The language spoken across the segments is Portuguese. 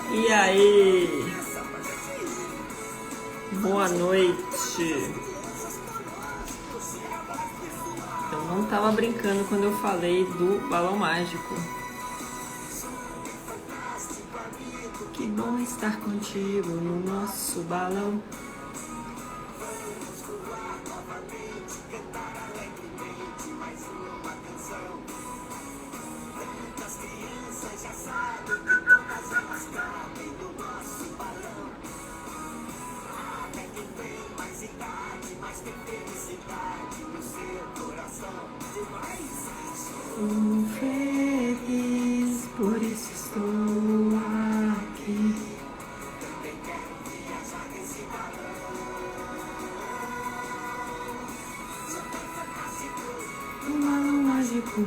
E aí? Boa noite. Eu não tava brincando quando eu falei do balão mágico. Que bom estar contigo no nosso balão. Sou feliz, por isso estou aqui. Um balão mágico.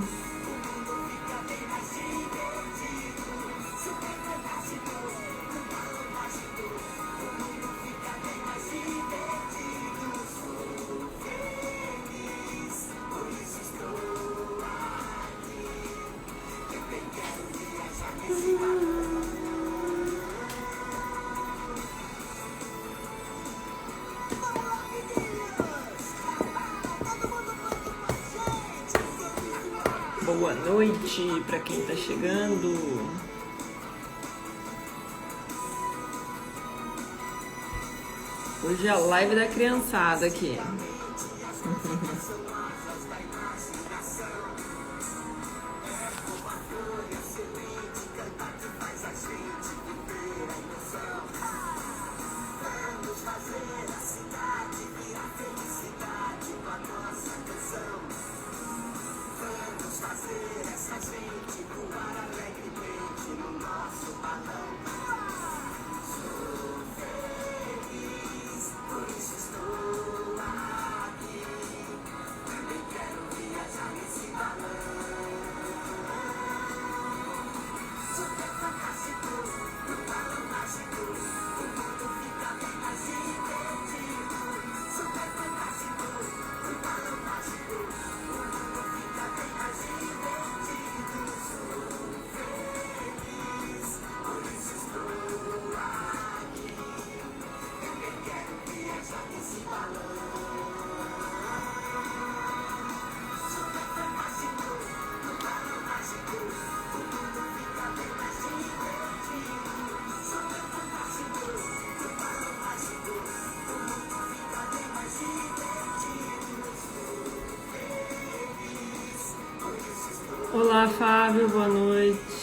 Boa noite para quem tá chegando. Hoje é a live da criançada aqui. Olá, Fábio, boa noite.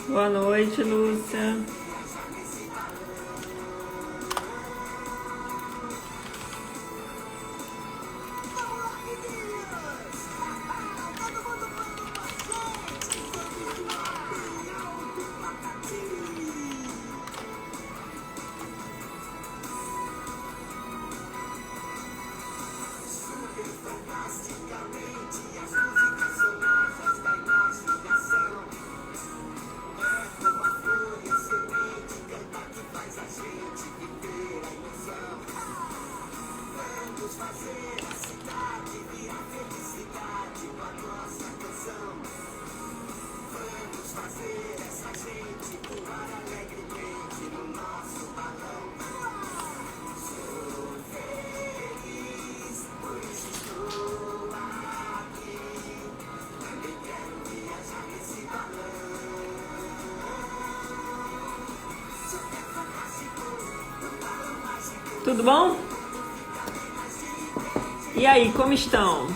Boa noite, Lúcia. Tudo bom? E aí, como estão?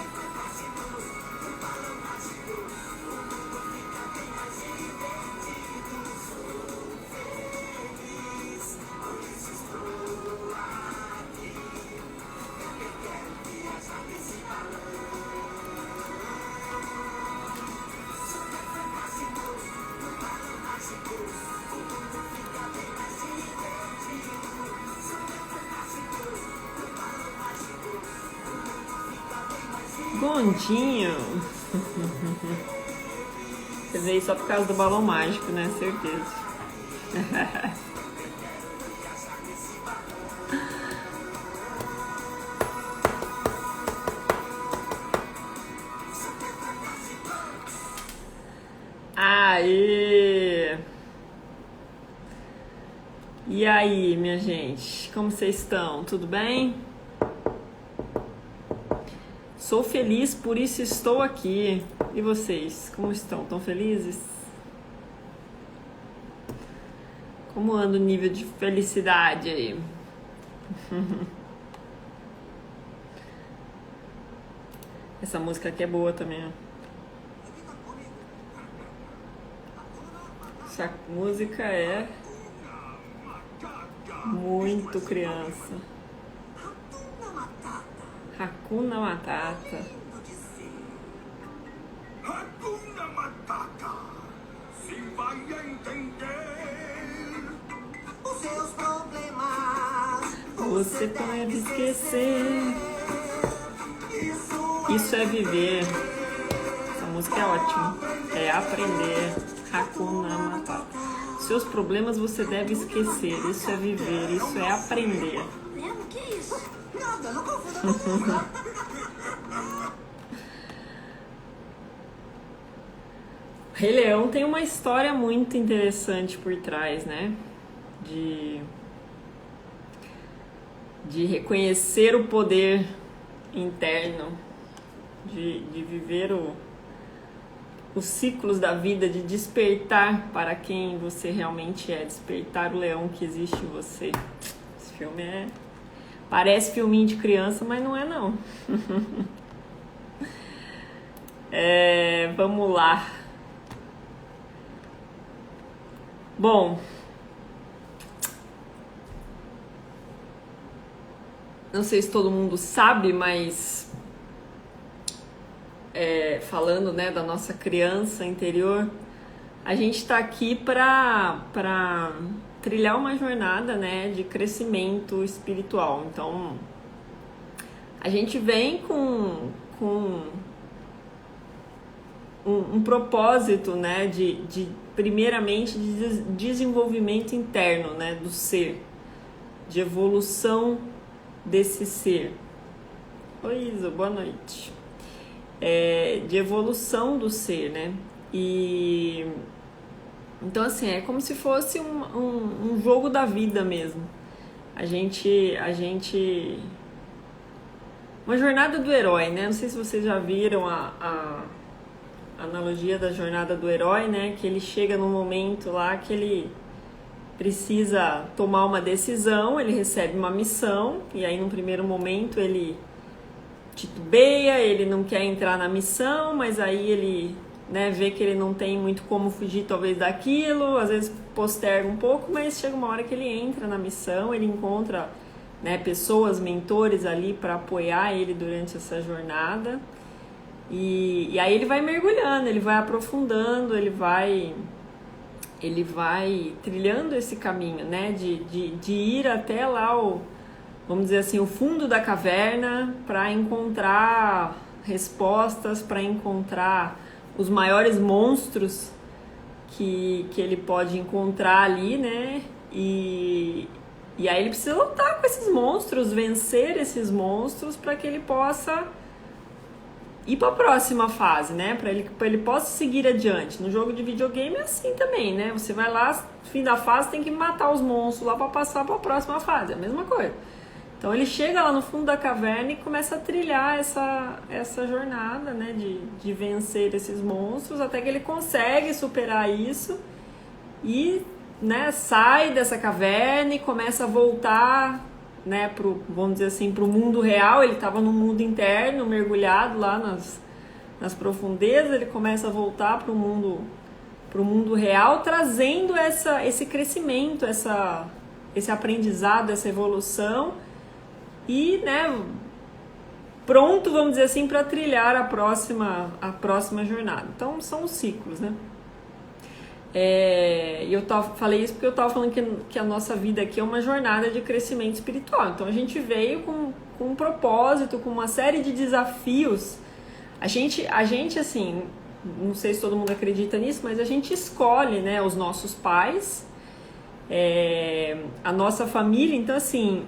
Gondinho. Você veio só por causa do balão mágico, né? Certeza. Aê! E aí, minha gente? Como vocês estão? Tudo bem? Sou feliz, por isso estou aqui. E vocês, como estão? Estão felizes? Como anda o nível de felicidade aí? Essa música aqui é boa também, ó. Essa música é muito criança. Hakuna Matata. Hakuna Matata. Se vai entender os seus problemas, Você pode esquecer. Isso é viver. Essa música é ótima. É aprender. Hakuna Matata. Seus problemas você deve esquecer. Isso é viver. Isso é aprender. Lembra que é isso? Nada, não confunda. Rei Leão tem uma história muito interessante por trás, né? De reconhecer o poder interno, de viver os ciclos da vida, de despertar para quem você realmente é, despertar o leão que existe em você. Esse filme parece filminho de criança, mas não é não. Vamos lá. Bom, não sei se todo mundo sabe, mas falando, né, da nossa criança interior, a gente está aqui para trilhar uma jornada, né, de crescimento espiritual. Então, a gente vem com um propósito, né, primeiramente de desenvolvimento interno, né, do ser, de evolução desse ser. Oi, Isa, boa noite. De evolução do ser, né? E então, assim, é como se fosse um jogo da vida mesmo. A gente uma jornada do herói, né? Não sei se vocês já viram a analogia da jornada do herói, né? Que ele chega num momento lá que ele precisa tomar uma decisão, ele recebe uma missão, e aí num primeiro momento ele titubeia, ele não quer entrar na missão, mas aí ele, né, vê que ele não tem muito como fugir talvez daquilo, às vezes posterga um pouco, mas chega uma hora que ele entra na missão, ele encontra, né, pessoas, mentores ali para apoiar ele durante essa jornada, e aí ele vai mergulhando, ele vai aprofundando, ele vai trilhando esse caminho, né, de ir até lá vamos dizer assim, o fundo da caverna para encontrar respostas, para encontrar os maiores monstros que ele pode encontrar ali, né? E aí ele precisa lutar com esses monstros, vencer esses monstros para que ele possa ir para a próxima fase, né? Para ele possa seguir adiante. No jogo de videogame é assim também, né? Você vai lá, fim da fase, tem que matar os monstros lá para passar para a próxima fase, é a mesma coisa. Então ele chega lá no fundo da caverna e começa a trilhar essa jornada, né, de vencer esses monstros, até que ele consegue superar isso e, né, sai dessa caverna e começa a voltar né, vamos dizer assim, pro mundo real. Ele estava no mundo interno, mergulhado lá nas profundezas. Ele começa a voltar pro mundo real, trazendo esse crescimento, esse aprendizado, essa evolução e, né, pronto, vamos dizer assim, para trilhar a próxima jornada. Então, são os ciclos, né? Falei isso porque eu estava falando que a nossa vida aqui é uma jornada de crescimento espiritual. Então, a gente veio com um propósito, com uma série de desafios. A gente, assim, não sei se todo mundo acredita nisso, mas a gente escolhe, né, os nossos pais, a nossa família. Então, assim,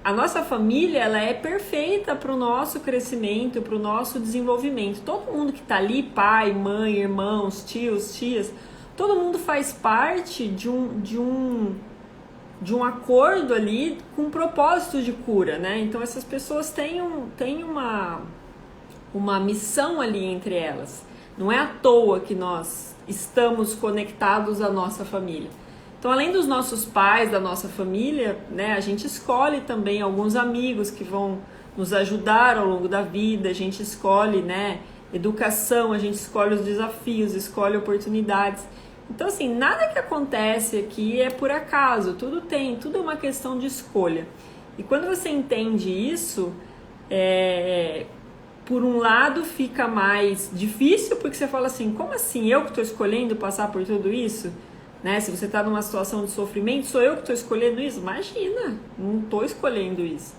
a nossa família, ela é perfeita para o nosso crescimento, para o nosso desenvolvimento. Todo mundo que está ali, pai, mãe, irmãos, tios, tias, todo mundo faz parte de um acordo ali com um propósito de cura, né? Então, essas pessoas têm uma missão ali entre elas. Não é à toa que nós estamos conectados à nossa família. Então, além dos nossos pais, da nossa família, né, a gente escolhe também alguns amigos que vão nos ajudar ao longo da vida. A gente escolhe, né, educação, a gente escolhe os desafios, escolhe oportunidades. Então, assim, nada que acontece aqui é por acaso. Tudo é uma questão de escolha. E quando você entende isso, por um lado fica mais difícil, porque você fala assim, como assim, eu que estou escolhendo passar por tudo isso? Né? Se você está numa situação de sofrimento, sou eu que estou escolhendo isso? Imagina, não estou escolhendo isso.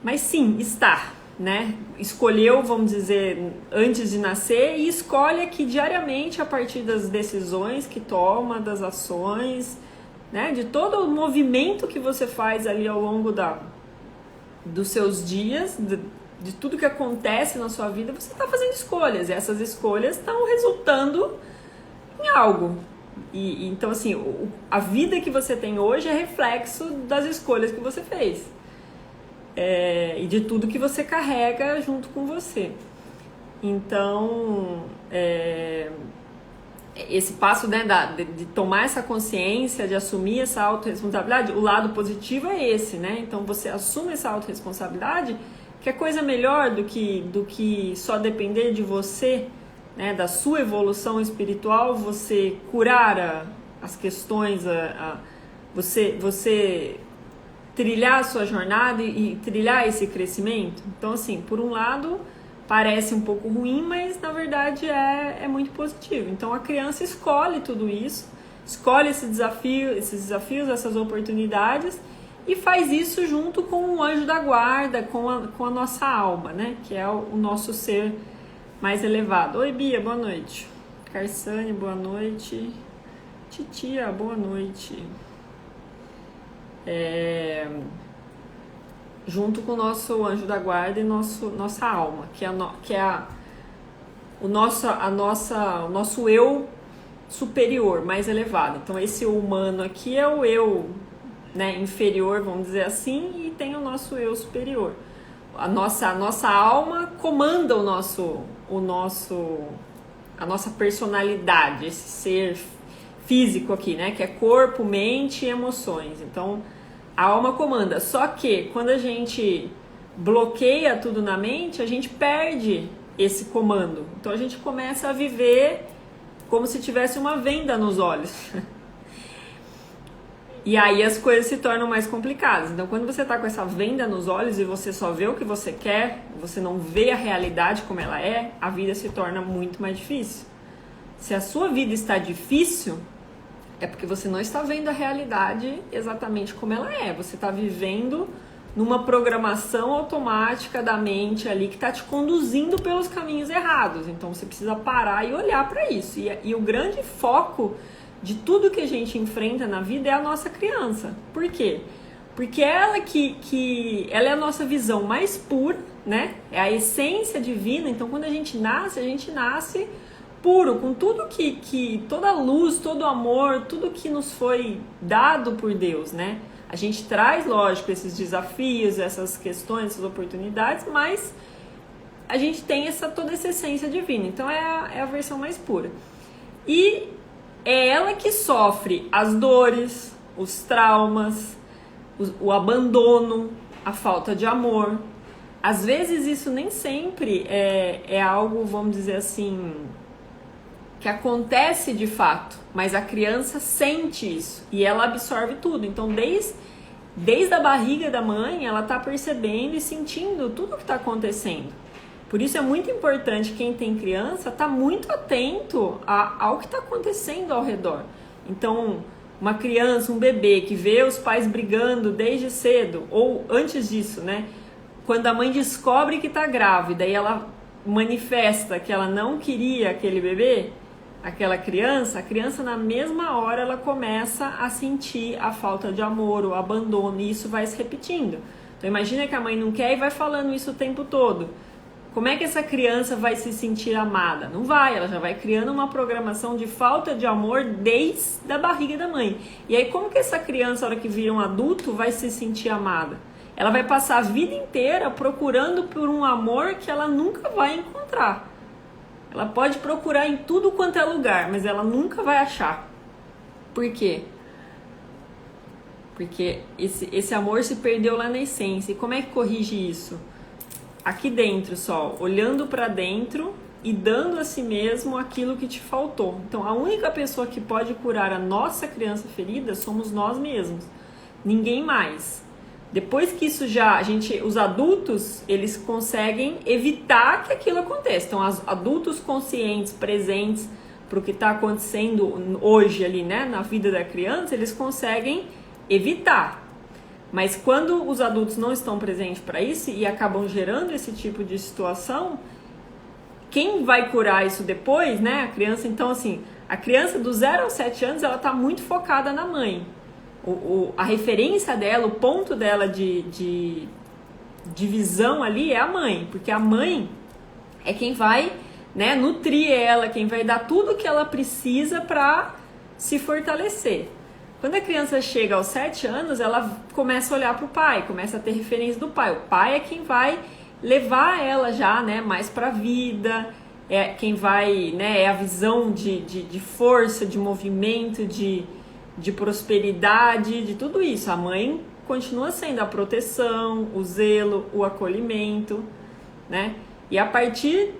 Mas sim, está, né? Escolheu, vamos dizer, antes de nascer, e escolhe aqui diariamente a partir das decisões que toma, das ações, né? De todo o movimento que você faz ali ao longo dos seus dias, de tudo que acontece na sua vida, você está fazendo escolhas, e essas escolhas estão resultando em algo. Então, assim, a vida que você tem hoje é reflexo das escolhas que você fez, e de tudo que você carrega junto com você. Então, esse passo, né, de tomar essa consciência, de assumir essa autorresponsabilidade, o lado positivo é esse, né? Então, você assume essa autorresponsabilidade, que é coisa melhor do que só depender de você, né, da sua evolução espiritual, você curar as questões, você trilhar a sua jornada e trilhar esse crescimento. Então, assim, por um lado, parece um pouco ruim, mas na verdade é muito positivo. Então, a criança escolhe tudo isso, escolhe esses desafios, essas oportunidades, e faz isso junto com o anjo da guarda, com a nossa alma, né, que é o nosso ser mais elevado. Oi, Bia, boa noite. Carsane, boa noite. Titia, boa noite. Junto com o nosso anjo da guarda e nossa alma, que é o nosso eu superior, mais elevado. Então, esse humano aqui é o eu, né, inferior, vamos dizer assim, e tem o nosso eu superior. A nossa alma comanda a nossa personalidade, esse ser físico aqui, né? Que é corpo, mente e emoções. Então, a alma comanda. Só que quando a gente bloqueia tudo na mente, a gente perde esse comando. Então, a gente começa a viver como se tivesse uma venda nos olhos. E aí as coisas se tornam mais complicadas. Então, quando você está com essa venda nos olhos e você só vê o que você quer, você não vê a realidade como ela é, a vida se torna muito mais difícil. Se a sua vida está difícil, é porque você não está vendo a realidade exatamente como ela é. Você está vivendo numa programação automática da mente ali que está te conduzindo pelos caminhos errados. Então, você precisa parar e olhar para isso. E o grande foco de tudo que a gente enfrenta na vida é a nossa criança. Por quê? Porque ela ela é a nossa visão mais pura, né? É a essência divina. Então, quando a gente nasce puro, com tudo toda a luz, todo o amor, tudo que nos foi dado por Deus, né? A gente traz, lógico, esses desafios, essas questões, essas oportunidades, mas a gente tem toda essa essência divina. Então, é a versão mais pura. E é ela que sofre as dores, os traumas, o abandono, a falta de amor. Às vezes isso nem sempre é algo, vamos dizer assim, que acontece de fato, mas a criança sente isso e ela absorve tudo. Então, desde a barriga da mãe, ela está percebendo e sentindo tudo o que está acontecendo. Por isso é muito importante quem tem criança estar muito atento ao que está acontecendo ao redor. Então, uma criança, um bebê que vê os pais brigando desde cedo, ou antes disso, né? Quando a mãe descobre que está grávida e ela manifesta que ela não queria aquele bebê, aquela criança, a criança na mesma hora ela começa a sentir a falta de amor, o abandono, e isso vai se repetindo. Então imagina que a mãe não quer e vai falando isso o tempo todo. Como é que essa criança vai se sentir amada? Não vai, ela já vai criando uma programação de falta de amor desde a barriga da mãe. E aí como que essa criança, na hora que vira um adulto, vai se sentir amada? Ela vai passar a vida inteira procurando por um amor que ela nunca vai encontrar. Ela pode procurar em tudo quanto é lugar, mas ela nunca vai achar. Por quê? Porque esse amor se perdeu lá na essência. E como é que corrige isso? Aqui dentro só, olhando para dentro e dando a si mesmo aquilo que te faltou. Então, a única pessoa que pode curar a nossa criança ferida somos nós mesmos. Ninguém mais. Depois que isso os adultos, eles conseguem evitar que aquilo aconteça. Então, os adultos conscientes, presentes para o que está acontecendo hoje ali, né, na vida da criança, eles conseguem evitar. Mas quando os adultos não estão presentes para isso e acabam gerando esse tipo de situação, quem vai curar isso depois, né, a criança, então assim, a criança do 0 aos 7 anos, ela está muito focada na mãe. A referência dela, o ponto dela de visão ali é a mãe, porque a mãe é quem vai, né, nutrir ela, quem vai dar tudo que ela precisa para se fortalecer. Quando a criança chega aos 7 anos, ela começa a olhar para o pai, começa a ter referência do pai. O pai é quem vai levar ela já, né, mais para a vida, é quem vai, né, é a visão de força, de movimento, de prosperidade, de tudo isso. A mãe continua sendo a proteção, o zelo, o acolhimento, né? E a partir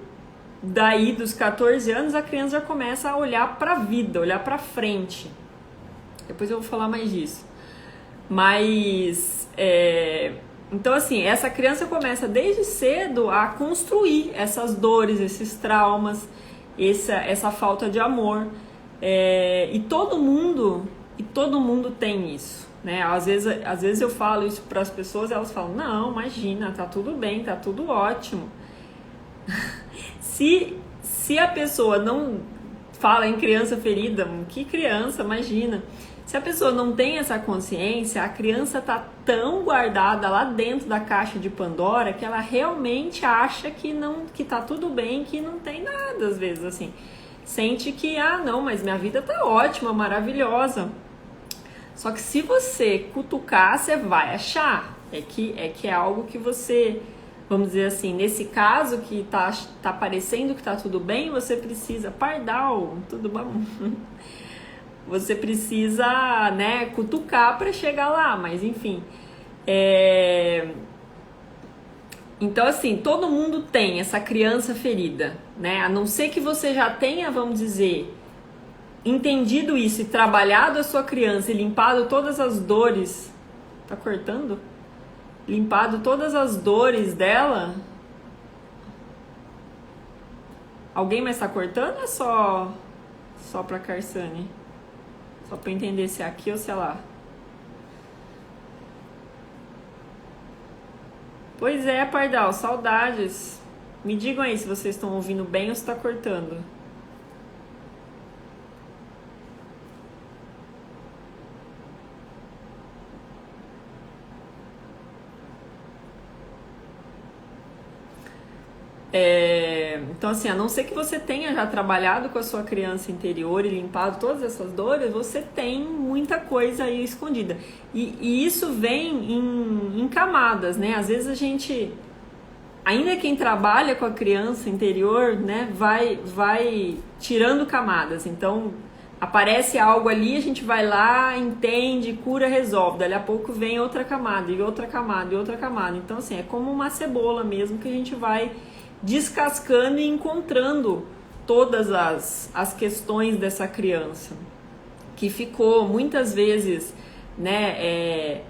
daí dos 14 anos, a criança já começa a olhar para a vida, olhar para frente. Depois eu vou falar mais disso. Mas, então assim, essa criança começa desde cedo a construir essas dores, esses traumas, essa falta de amor. E todo mundo tem isso, né? Às vezes eu falo isso para as pessoas, elas falam, não, imagina, tá tudo bem, tá tudo ótimo. Se a pessoa não fala em criança ferida, que criança, imagina. Se a pessoa não tem essa consciência, a criança tá tão guardada lá dentro da caixa de Pandora que ela realmente acha que tá tudo bem, que não tem nada, às vezes, assim. Sente que, não, mas minha vida tá ótima, maravilhosa. Só que se você cutucar, você vai achar. É que é algo que você, vamos dizer assim, nesse caso que tá parecendo que tá tudo bem, você precisa, pardal, tudo bom? Você precisa, né, cutucar para chegar lá, mas enfim. Então, assim, todo mundo tem essa criança ferida, né? A não ser que você já tenha, vamos dizer, entendido isso e trabalhado a sua criança e limpado todas as dores. Tá cortando? Limpado todas as dores dela. Alguém mais tá cortando ou é só pra Carsane? Só pra entender se é aqui ou se é lá. Pois é, Pardal, saudades. Me digam aí se vocês estão ouvindo bem ou se tá cortando. Então assim, a não ser que você tenha já trabalhado com a sua criança interior e limpado todas essas dores, você tem muita coisa aí escondida. E isso vem em camadas, né? Às vezes a gente, ainda quem trabalha com a criança interior, né, vai tirando camadas. Então, aparece algo ali, a gente vai lá, entende, cura, resolve. Dali a pouco vem outra camada, e outra camada, e outra camada. Então, assim, é como uma cebola mesmo, que a gente vai descascando e encontrando todas as questões dessa criança, que ficou muitas vezes, né,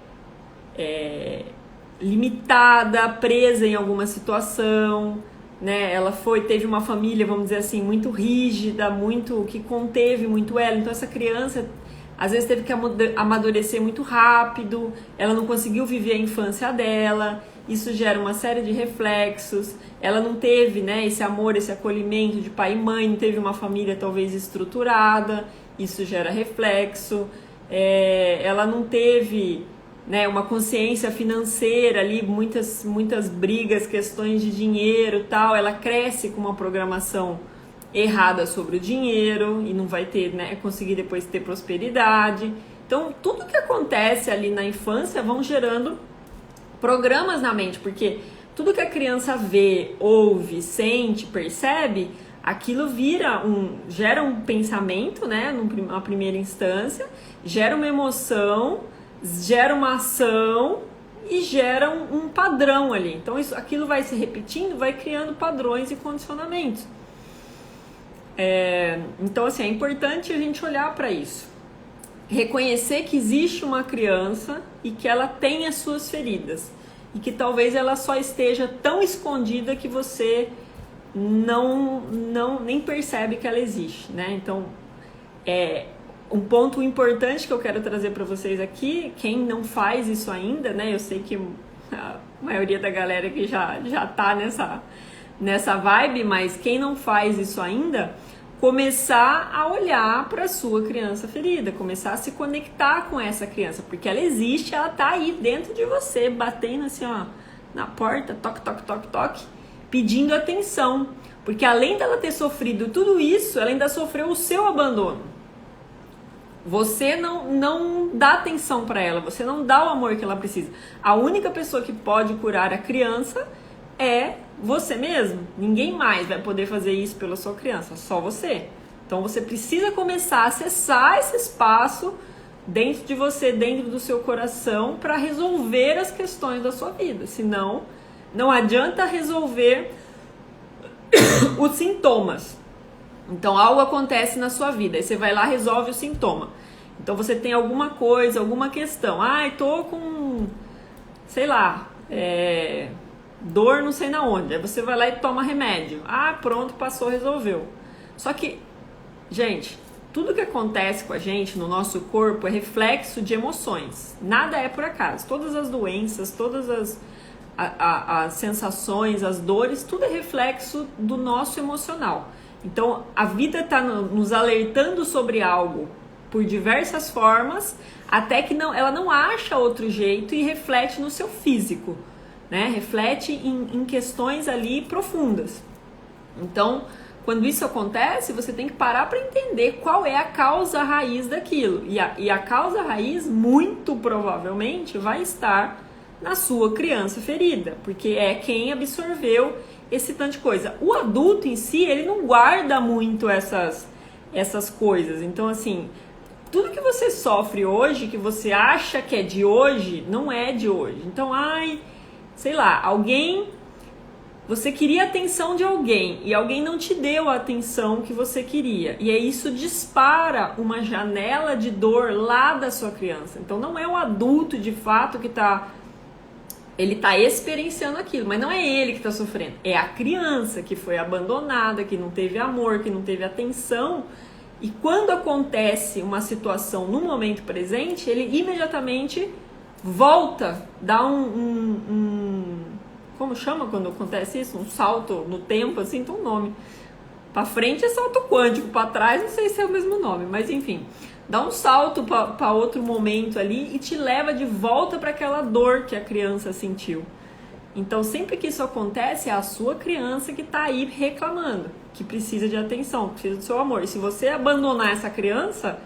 limitada, presa em alguma situação, né? Ela teve uma família, vamos dizer assim, muito rígida, muito que conteve muito ela. Então essa criança às vezes teve que amadurecer muito rápido, ela não conseguiu viver a infância dela. Isso gera uma série de reflexos. Ela não teve, né, esse amor, esse acolhimento de pai e mãe, não teve uma família talvez estruturada. Isso gera reflexo. Ela não teve, né, uma consciência financeira ali, muitas brigas, questões de dinheiro, tal. Ela cresce com uma programação errada sobre o dinheiro e não vai ter, né, conseguir depois ter prosperidade. Então, tudo que acontece ali na infância vão gerando programas na mente, porque tudo que a criança vê, ouve, sente, percebe, aquilo gera um pensamento, né, numa primeira instância, gera uma emoção, gera uma ação e gera um padrão ali. Então aquilo vai se repetindo, vai criando padrões e condicionamentos. Então, assim, é importante a gente olhar para isso. Reconhecer que existe uma criança e que ela tem as suas feridas. E que talvez ela só esteja tão escondida que você nem percebe que ela existe, né? Então, um ponto importante que eu quero trazer para vocês aqui, quem não faz isso ainda, né? Eu sei que a maioria da galera que já tá nessa vibe, mas quem não faz isso ainda, começar a olhar para a sua criança ferida, começar a se conectar com essa criança, porque ela existe, ela tá aí dentro de você, batendo assim, ó, na porta, toque, toque, toque, toque, pedindo atenção, porque além dela ter sofrido tudo isso, ela ainda sofreu o seu abandono. Você não dá atenção para ela, você não dá o amor que ela precisa. A única pessoa que pode curar a criança é você mesmo. Ninguém mais vai poder fazer isso pela sua criança, só você. Então você precisa começar a acessar esse espaço dentro de você, dentro do seu coração, para resolver as questões da sua vida. Senão, não adianta resolver os sintomas. Então algo acontece na sua vida, aí você vai lá e resolve o sintoma. Então você tem alguma coisa, alguma questão. Tô com, sei lá, dor não sei na onde. Aí você vai lá e toma remédio. Pronto, passou, resolveu. Só que, gente, tudo que acontece com a gente no nosso corpo é reflexo de emoções. Nada é por acaso. Todas as doenças, todas as sensações, as dores, tudo é reflexo do nosso emocional. Então, a vida está nos alertando sobre algo por diversas formas, até que ela não acha outro jeito e reflete no seu físico, né? Reflete em questões ali profundas. Então, quando isso acontece, você tem que parar para entender qual é a causa raiz daquilo. E a causa raiz, muito provavelmente, vai estar na sua criança ferida, porque é quem absorveu esse tanto de coisa. O adulto em si, ele não guarda muito essas coisas. Então, assim, tudo que você sofre hoje, que você acha que é de hoje, não é de hoje. Então, sei lá, você queria a atenção de alguém e alguém não te deu a atenção que você queria. E aí isso dispara uma janela de dor lá da sua criança. Então, não é o adulto, de fato, ele está experienciando aquilo, mas não é ele que está sofrendo, é a criança que foi abandonada, que não teve amor, que não teve atenção. E quando acontece uma situação no momento presente, ele imediatamente volta, dá como chama quando acontece isso? Um salto no tempo, assim, tem um nome. Para frente é salto quântico, para trás não sei se é o mesmo nome, mas enfim. Dá um salto para outro momento ali e te leva de volta para aquela dor que a criança sentiu. Então, sempre que isso acontece, é a sua criança que está aí reclamando, que precisa de atenção, que precisa do seu amor. E se você abandonar essa criança,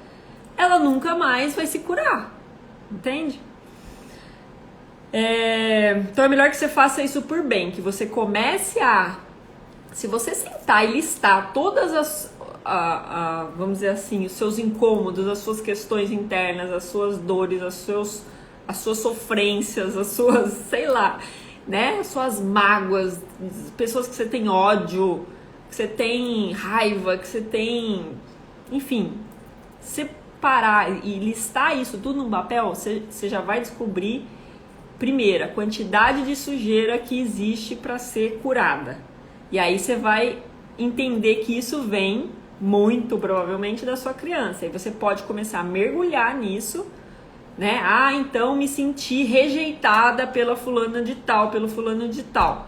ela nunca mais vai se curar, entende? Então, é melhor que você faça isso por bem, que você comece se você sentar e listar todas vamos dizer assim, os seus incômodos, as suas questões internas, as suas dores, as suas sofrências, as suas, sei lá, né, as suas mágoas, pessoas que você tem ódio, que você tem raiva, que você tem, enfim, separar e listar isso tudo num papel, você já vai descobrir, primeiro, a quantidade de sujeira que existe para ser curada. E aí você vai entender que isso vem muito provavelmente da sua criança. E você pode começar a mergulhar nisso, né? Ah, então me senti rejeitada pela fulana de tal, pelo fulano de tal.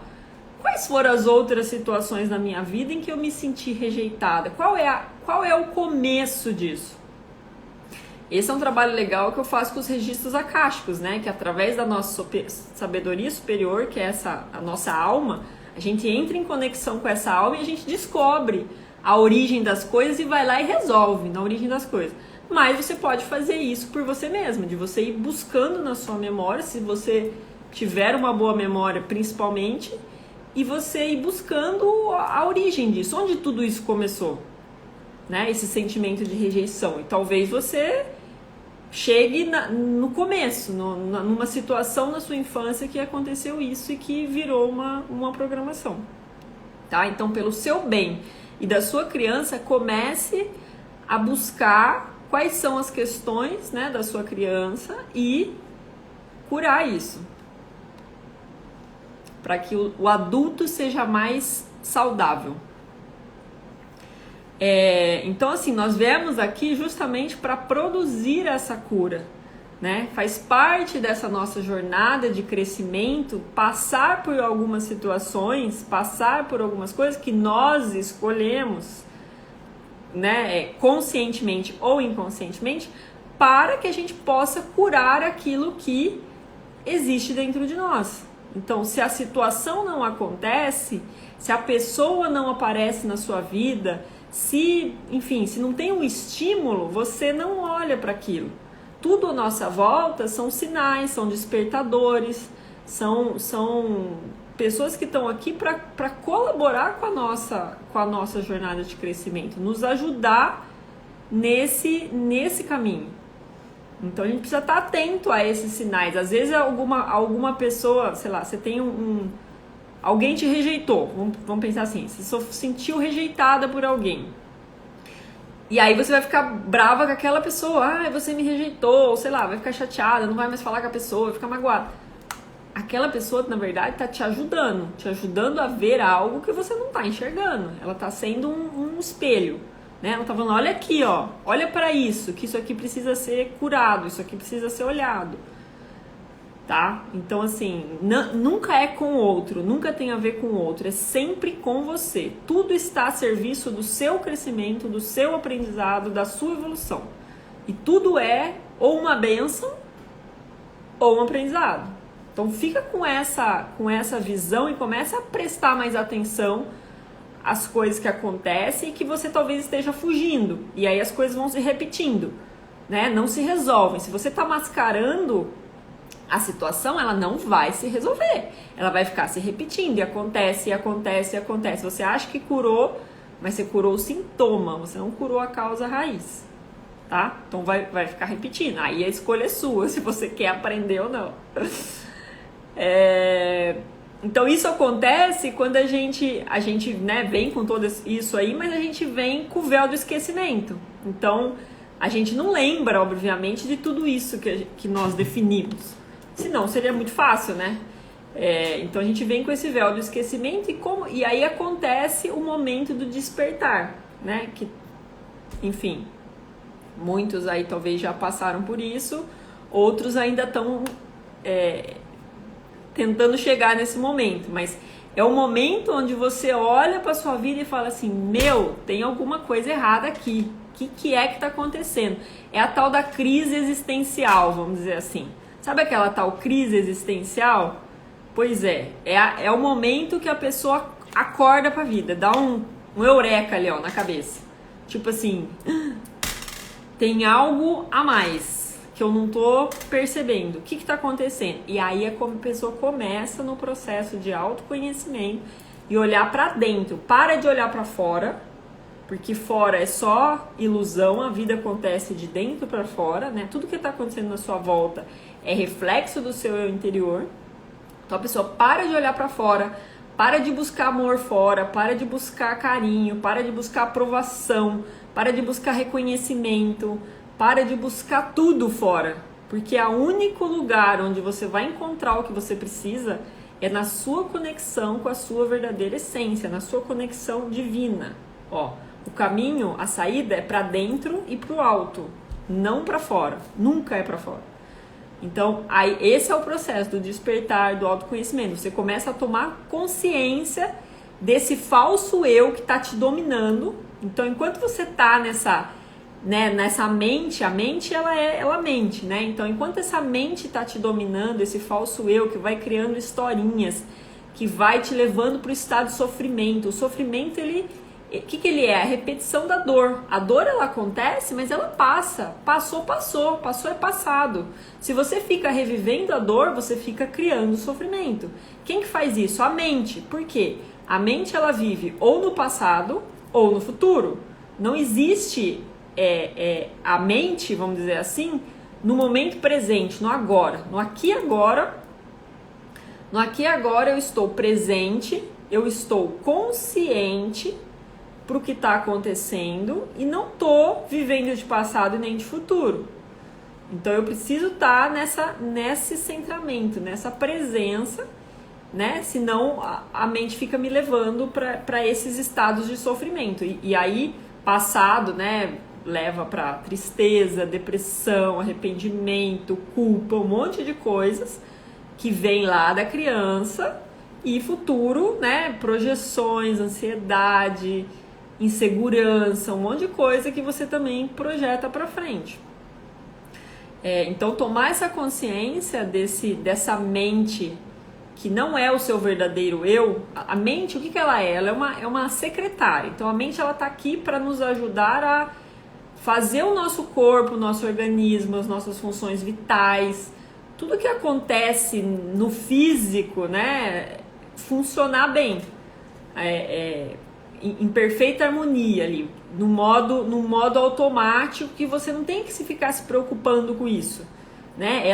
Quais foram as outras situações na minha vida em que eu me senti rejeitada? Qual é o começo disso? Esse é um trabalho legal que eu faço com os registros akáshicos, né? Que através da nossa sabedoria superior, que é a nossa alma, a gente entra em conexão com essa alma e a gente descobre a origem das coisas e vai lá e resolve na origem das coisas. Mas você pode fazer isso por você mesma, de você ir buscando na sua memória, se você tiver uma boa memória principalmente, e você ir buscando a origem disso, onde tudo isso começou, né? Esse sentimento de rejeição. E talvez você chegue no começo, numa situação na sua infância que aconteceu isso e que virou uma programação, tá? Então, pelo seu bem e da sua criança, comece a buscar quais são as questões, né, da sua criança e curar isso, para que o adulto seja mais saudável. Então, assim, nós viemos aqui justamente para produzir essa cura, né? Faz parte dessa nossa jornada de crescimento passar por algumas situações, passar por algumas coisas que nós escolhemos, né? Conscientemente ou inconscientemente, para que a gente possa curar aquilo que existe dentro de nós. Então, se a situação não acontece, se a pessoa não aparece na sua vida, se não tem um estímulo, você não olha para aquilo. Tudo à nossa volta são sinais, são despertadores, são pessoas que estão aqui para colaborar com a nossa jornada de crescimento, nos ajudar nesse caminho. Então a gente precisa estar atento a esses sinais. Às vezes alguma pessoa, sei lá, você tem alguém te rejeitou, vamos pensar assim, você se sentiu rejeitada por alguém. E aí você vai ficar brava com aquela pessoa, você me rejeitou, sei lá, vai ficar chateada, não vai mais falar com a pessoa, vai ficar magoada. Aquela pessoa, na verdade, está te ajudando a ver algo que você não está enxergando. Ela está sendo um espelho, né? Ela está falando, olha aqui, ó, olha para isso, que isso aqui precisa ser curado, isso aqui precisa ser olhado. Tá? Então, assim, nunca é com o outro, nunca tem a ver com o outro, é sempre com você. Tudo está a serviço do seu crescimento, do seu aprendizado, da sua evolução. E tudo é ou uma bênção ou um aprendizado. Então, fica com essa visão e começa a prestar mais atenção às coisas que acontecem e que você talvez esteja fugindo. E aí as coisas vão se repetindo, né? Não se resolvem. Se você está mascarando a situação, ela não vai se resolver. Ela vai ficar se repetindo e acontece. Você acha que curou, mas você curou o sintoma, você não curou a causa raiz, tá? Então vai ficar repetindo. Aí a escolha é sua, se você quer aprender ou não. Então isso acontece quando a gente né, vem com todo isso aí, mas a gente vem com o véu do esquecimento. Então a gente não lembra, obviamente, de tudo isso que nós definimos. Senão seria muito fácil, né? Então a gente vem com esse véu do esquecimento e aí acontece o momento do despertar, né? Que, enfim, muitos aí talvez já passaram por isso, outros ainda estão tentando chegar nesse momento, mas é o momento onde você olha para sua vida e fala assim, tem alguma coisa errada aqui. O que é que está acontecendo? É a tal da crise existencial, vamos dizer assim. Sabe aquela tal crise existencial? Pois é o momento que a pessoa acorda pra vida, dá um eureka ali, ó, na cabeça. Tipo assim, tem algo a mais que eu não tô percebendo. O que tá acontecendo? E aí a pessoa começa no processo de autoconhecimento e olhar pra dentro. Para de olhar pra fora, porque fora é só ilusão, a vida acontece de dentro para fora, né? Tudo que está acontecendo na sua volta é reflexo do seu eu interior. Então a pessoa para de olhar para fora, para de buscar amor fora, para de buscar carinho, para de buscar aprovação, para de buscar reconhecimento, para de buscar tudo fora. Porque o único lugar onde você vai encontrar o que você precisa é na sua conexão com a sua verdadeira essência, na sua conexão divina. Ó, o caminho, a saída é para dentro e para o alto, não para fora, nunca é para fora. Então, aí, esse é o processo do despertar, do autoconhecimento. Você começa a tomar consciência desse falso eu que está te dominando. Então, enquanto você está nessa mente, a mente ela mente, né? Então, enquanto essa mente está te dominando, esse falso eu que vai criando historinhas, que vai te levando para o estado de sofrimento. O sofrimento, o que ele é? A repetição da dor. A dor, ela acontece, mas ela passa. Passou é passado. Se você fica revivendo a dor, você fica criando sofrimento. Quem que faz isso? A mente. Por quê? A mente, ela vive ou no passado ou no futuro. Não existe a mente, vamos dizer assim, no momento presente, no agora. No aqui e agora. No aqui e agora eu estou presente, eu estou consciente para o que está acontecendo e não estou vivendo de passado e nem de futuro. Então eu preciso estar nesse centramento, nessa presença, né? Senão a mente fica me levando para esses estados de sofrimento. E aí, passado, né? Leva para tristeza, depressão, arrependimento, culpa, um monte de coisas que vem lá da criança. E futuro, né? Projeções, ansiedade, insegurança, um monte de coisa que você também projeta para frente. Então, tomar essa consciência dessa mente que não é o seu verdadeiro eu. A mente, o que ela é? Ela é uma secretária. Então, a mente, ela está aqui para nos ajudar a fazer o nosso corpo, o nosso organismo, as nossas funções vitais, tudo que acontece no físico, né, funcionar bem, em perfeita harmonia ali, no modo automático, que você não tem que ficar se preocupando com isso, né?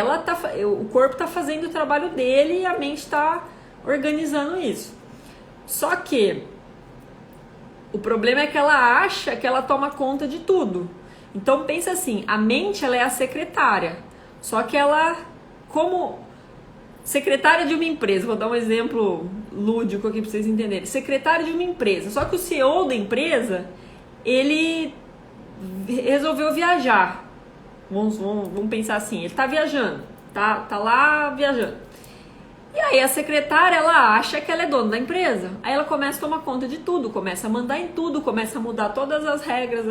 O corpo está fazendo o trabalho dele e a mente está organizando isso. Só que o problema é que ela acha que ela toma conta de tudo. Então pensa assim, a mente, ela é a secretária. Só que ela, como secretária de uma empresa, vou dar um exemplo lúdico aqui para vocês entenderem. Secretário de uma empresa. Só que o CEO da empresa, ele resolveu viajar. Vamos pensar assim, ele está viajando, tá lá viajando. E aí a secretária, ela acha que ela é dona da empresa. Aí ela começa a tomar conta de tudo, começa a mandar em tudo, começa a mudar todas as regras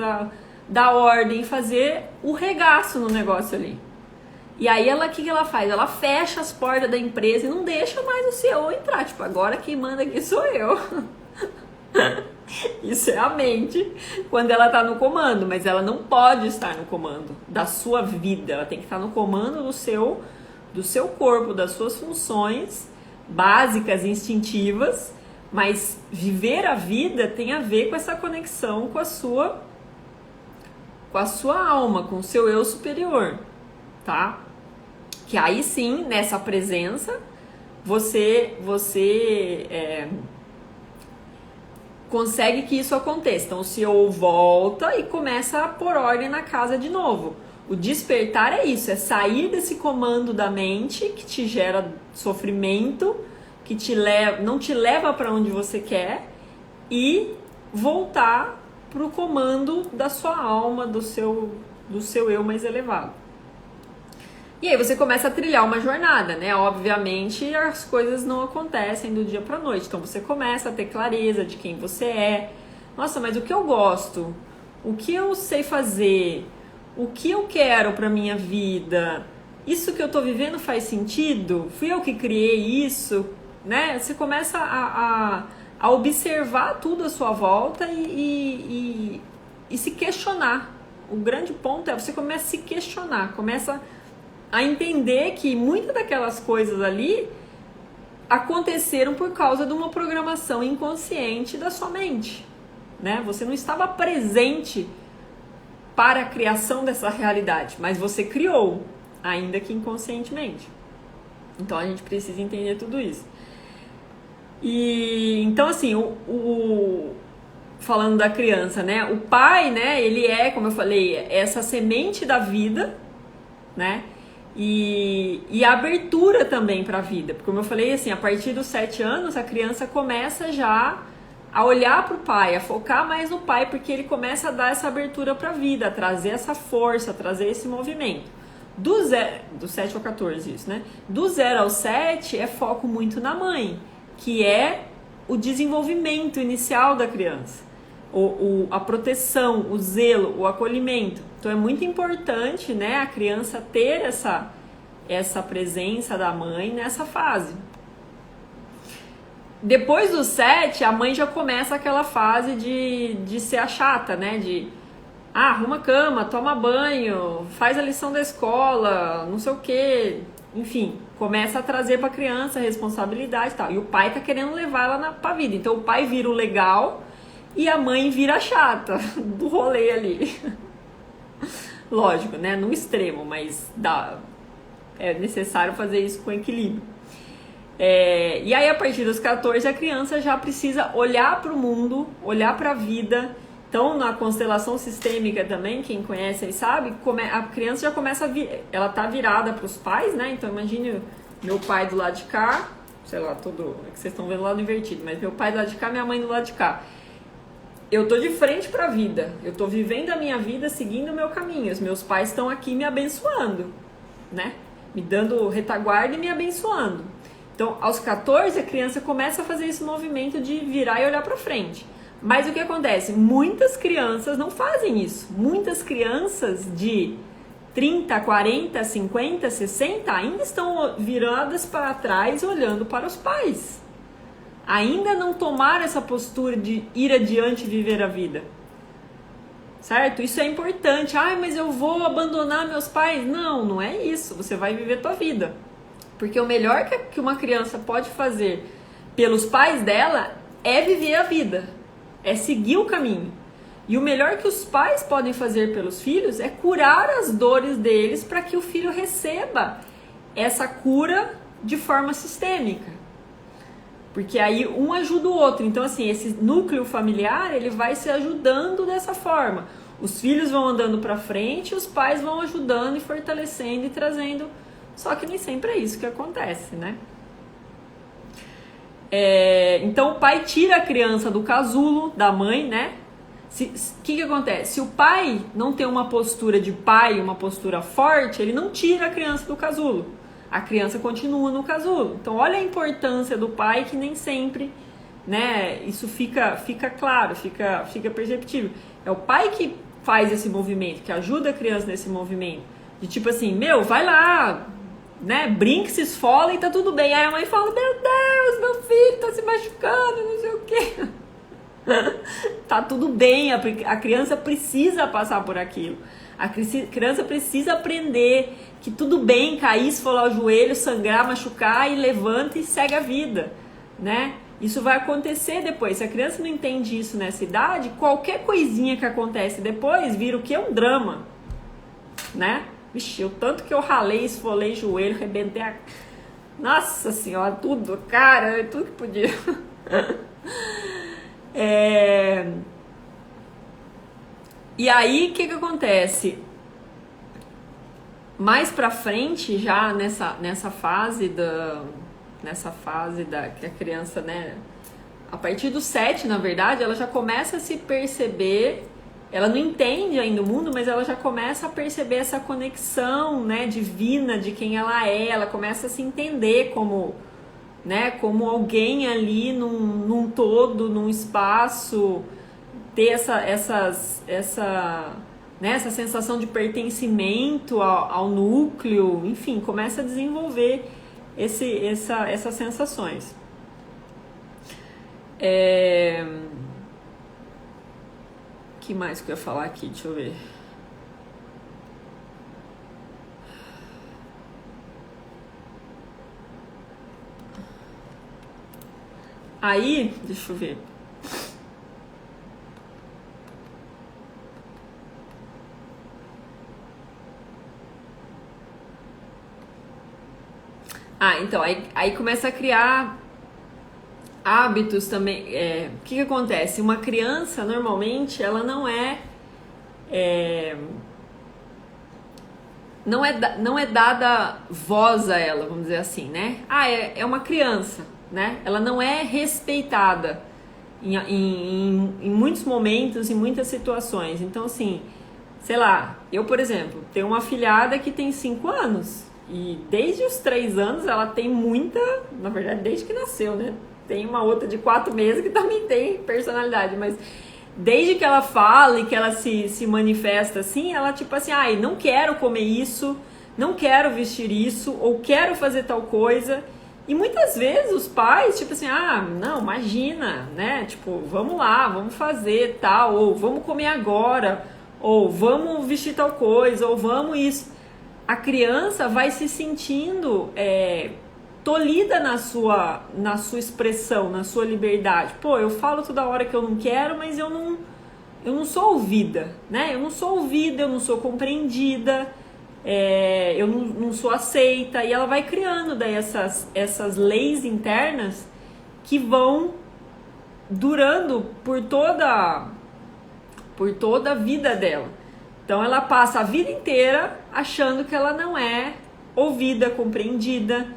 da ordem, fazer o regaço no negócio ali. E aí o que ela faz? Ela fecha as portas da empresa e não deixa mais o CEO entrar. Tipo, agora quem manda aqui sou eu. Isso é a mente quando ela está no comando, mas ela não pode estar no comando da sua vida. Ela tem que estar no comando do seu corpo, das suas funções básicas, instintivas, mas viver a vida tem a ver com essa conexão com a sua alma, com o seu eu superior, tá? Que aí sim, nessa presença, você consegue que isso aconteça. Então o CEO volta e começa a pôr ordem na casa de novo. O despertar é isso, é sair desse comando da mente que te gera sofrimento, que não te leva para onde você quer, e voltar para o comando da sua alma, do seu eu mais elevado. E aí você começa a trilhar uma jornada, né? Obviamente as coisas não acontecem do dia para noite, então você começa a ter clareza de quem você é. Nossa, mas o que eu gosto? O que eu sei fazer? O que eu quero para minha vida? Isso que eu tô vivendo faz sentido? Fui eu que criei isso? Né? Você começa a observar tudo à sua volta e se questionar. O grande ponto é você começa a se questionar, começa a entender que muitas daquelas coisas ali aconteceram por causa de uma programação inconsciente da sua mente. né? Você não estava presente para a criação dessa realidade, mas você criou, ainda que inconscientemente. Então a gente precisa entender tudo isso. E então assim, falando da criança, né? O pai, né? Ele é, como eu falei, essa semente da vida, né? E a abertura também para a vida, porque como eu falei, assim, a partir dos 7 anos a criança começa já a olhar para o pai, a focar mais no pai, porque ele começa a dar essa abertura para a vida, a trazer essa força, a trazer esse movimento. Do 7 ao 14, isso, né? Do 0 ao 7 é foco muito na mãe, que é o desenvolvimento inicial da criança, a proteção, o zelo, o acolhimento. Então é muito importante, né, a criança ter essa presença da mãe nessa fase. Depois do 7, a mãe já começa aquela fase de ser a chata, né? De arruma a cama, toma banho, faz a lição da escola, não sei o quê. Enfim, começa a trazer para a criança a responsabilidade e tal. E o pai tá querendo levar ela pra vida. Então o pai vira o legal e a mãe vira a chata do rolê ali. Lógico, né? No extremo, mas é necessário fazer isso com equilíbrio. E aí, a partir dos 14, a criança já precisa olhar para o mundo, olhar para a vida. Então, na constelação sistêmica também, quem conhece aí sabe, a criança já começa ela tá virada para os pais, né? Então, imagine meu pai do lado de cá, sei lá, é que vocês estão vendo o lado invertido, mas meu pai do lado de cá, minha mãe do lado de cá. Eu tô de frente para a vida, eu tô vivendo a minha vida, seguindo o meu caminho. Os meus pais estão aqui me abençoando, né? Me dando retaguarda e me abençoando. Então, aos 14, a criança começa a fazer esse movimento de virar e olhar para frente. Mas o que acontece? Muitas crianças não fazem isso. Muitas crianças de 30, 40, 50, 60 ainda estão viradas para trás olhando para os pais. Ainda não tomaram essa postura de ir adiante e viver a vida. Certo? Isso é importante. Mas eu vou abandonar meus pais. Não, não é isso. Você vai viver a tua vida. Porque o melhor que uma criança pode fazer pelos pais dela é viver a vida, é seguir o caminho. E o melhor que os pais podem fazer pelos filhos é curar as dores deles para que o filho receba essa cura de forma sistêmica. Porque aí um ajuda o outro. Então, assim, esse núcleo familiar, ele vai se ajudando dessa forma. Os filhos vão andando para frente, os pais vão ajudando e fortalecendo e trazendo. Só que nem sempre é isso que acontece, né? Então o pai tira a criança do casulo da mãe, né? O que acontece? Se o pai não tem uma postura de pai, uma postura forte, ele não tira a criança do casulo. A criança continua no casulo. Então olha a importância do pai, que nem sempre, né? Isso fica claro, fica perceptível. É o pai que faz esse movimento, que ajuda a criança nesse movimento. De tipo assim, vai lá, né, brinca, se esfola e tá tudo bem. Aí a mãe fala, meu Deus, meu filho tá se machucando, não sei o quê. Tá tudo bem, a criança precisa passar por aquilo. A criança precisa aprender que tudo bem cair, esfolar o joelho, sangrar, machucar, e levanta e segue a vida, né? Isso vai acontecer depois. Se a criança não entende isso nessa idade, qualquer coisinha que acontece depois vira o que? Um drama, né? Vixe, o tanto que eu ralei, esfolei joelho, arrebentei a... Nossa senhora, tudo, cara, tudo que podia. E aí, o que acontece? Mais pra frente, já nessa fase que a criança, né? A partir do 7, na verdade, ela já começa a se perceber. Ela não entende ainda o mundo, mas ela já começa a perceber essa conexão, né, divina de quem ela é. Ela começa a se entender como, né, como alguém ali num todo, num espaço, ter essa sensação de pertencimento ao núcleo, enfim, começa a desenvolver essas sensações. Que mais que eu ia falar aqui? Deixa eu ver. Aí, deixa eu ver. Então, aí começa a criar hábitos também. O que acontece? Uma criança, normalmente, ela não é dada voz a ela, vamos dizer assim, né? É uma criança, né? Ela não é respeitada em muitos momentos, em muitas situações. Então, assim, sei lá, eu, por exemplo, tenho uma afilhada que tem 5 anos e desde os 3 anos ela tem muita, na verdade, desde que nasceu, né? Tem uma outra de 4 meses que também tem personalidade, mas desde que ela fala e que ela se manifesta assim, ela tipo assim, não quero comer isso, não quero vestir isso, ou quero fazer tal coisa. E muitas vezes os pais, tipo assim, não, imagina, né? Tipo, vamos lá, vamos fazer tal, ou vamos comer agora, ou vamos vestir tal coisa, ou vamos isso. A criança vai se sentindo tolhida na sua expressão, na sua liberdade. Pô, eu falo toda hora que eu não quero, mas eu não sou ouvida, né? Eu não sou ouvida, eu não sou compreendida, eu não sou aceita. E ela vai criando daí essas leis internas que vão durando por toda a vida dela. Então ela passa a vida inteira achando que ela não é ouvida, compreendida.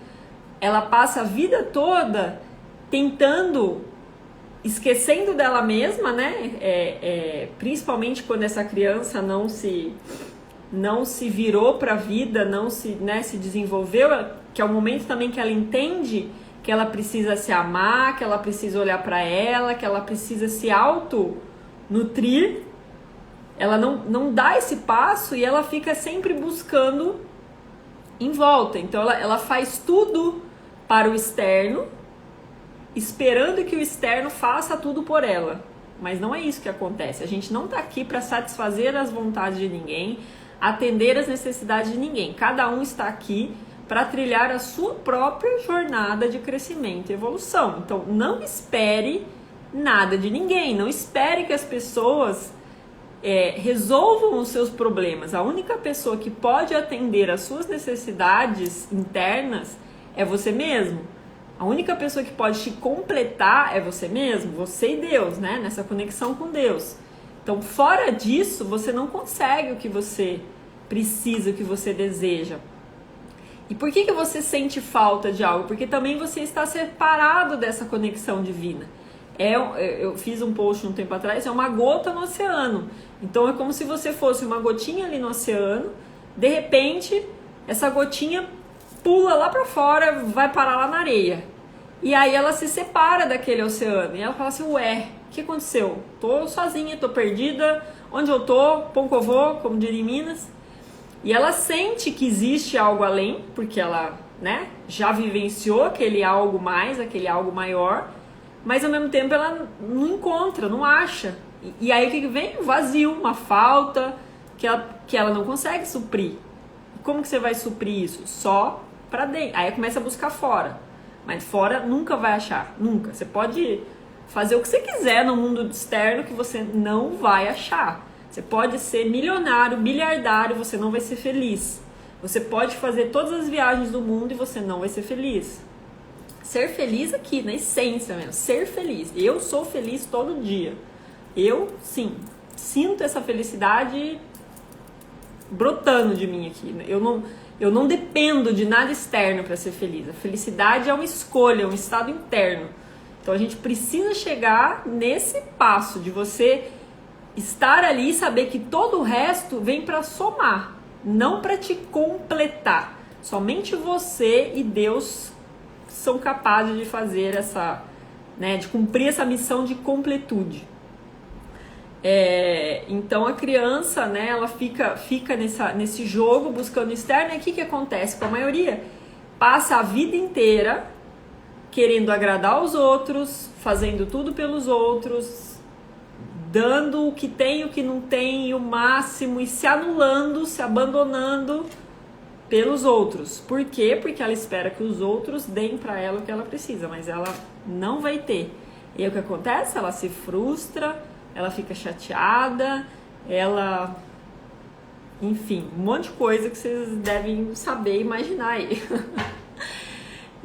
Ela passa a vida toda tentando, esquecendo dela mesma, né? Principalmente quando essa criança não se virou para a vida, não se desenvolveu, que é o momento também que ela entende que ela precisa se amar, que ela precisa olhar para ela, que ela precisa se auto-nutrir. Ela não dá esse passo e ela fica sempre buscando em volta. Então ela faz tudo para o externo, esperando que o externo faça tudo por ela. Mas não é isso que acontece. A gente não está aqui para satisfazer as vontades de ninguém, atender as necessidades de ninguém. Cada um está aqui para trilhar a sua própria jornada de crescimento e evolução. Então não espere nada de ninguém. Não espere que as pessoas resolvam os seus problemas. A única pessoa que pode atender às suas necessidades internas é você mesmo. A única pessoa que pode te completar é você mesmo, você e Deus, né? Nessa conexão com Deus. Então, fora disso, você não consegue o que você precisa, o que você deseja. E por que você sente falta de algo? Porque também você está separado dessa conexão divina. Eu fiz um post um tempo atrás, é uma gota no oceano. Então é como se você fosse uma gotinha ali no oceano, de repente essa gotinha pula lá pra fora, vai parar lá na areia. E aí ela se separa daquele oceano. E ela fala assim, ué, o que aconteceu? Tô sozinha, tô perdida, onde eu tô? Pão que eu vou, como diria em Minas. E ela sente que existe algo além, porque ela, né, já vivenciou aquele algo mais, aquele algo maior. Mas ao mesmo tempo ela não encontra, não acha. E aí o que vem? Um vazio, uma falta que ela não consegue suprir. Como que você vai suprir isso? Só pra dentro. Aí começa a buscar fora. Mas fora nunca vai achar, nunca. Você pode fazer o que você quiser no mundo externo que você não vai achar. Você pode ser milionário, bilhardário, você não vai ser feliz. Você pode fazer todas as viagens do mundo e você não vai ser feliz. Ser feliz aqui, na essência mesmo, ser feliz. Eu sou feliz todo dia. Eu, sim, sinto essa felicidade brotando de mim aqui. Eu não dependo de nada externo para ser feliz. A felicidade é uma escolha, é um estado interno. Então a gente precisa chegar nesse passo de você estar ali e saber que todo o resto vem para somar, não para te completar. Somente você e Deus são capazes de fazer essa, né, de cumprir essa missão de completude. Então a criança, né, ela fica nesse jogo buscando externo. E o que acontece com a maioria? Passa a vida inteira querendo agradar aos outros, fazendo tudo pelos outros, dando o que tem, o que não tem, o máximo, e se anulando, se abandonando pelos outros. Por quê? Porque ela espera que os outros deem para ela o que ela precisa, mas ela não vai ter. E aí o que acontece? Ela se frustra, ela fica chateada, enfim, um monte de coisa que vocês devem saber e imaginar aí.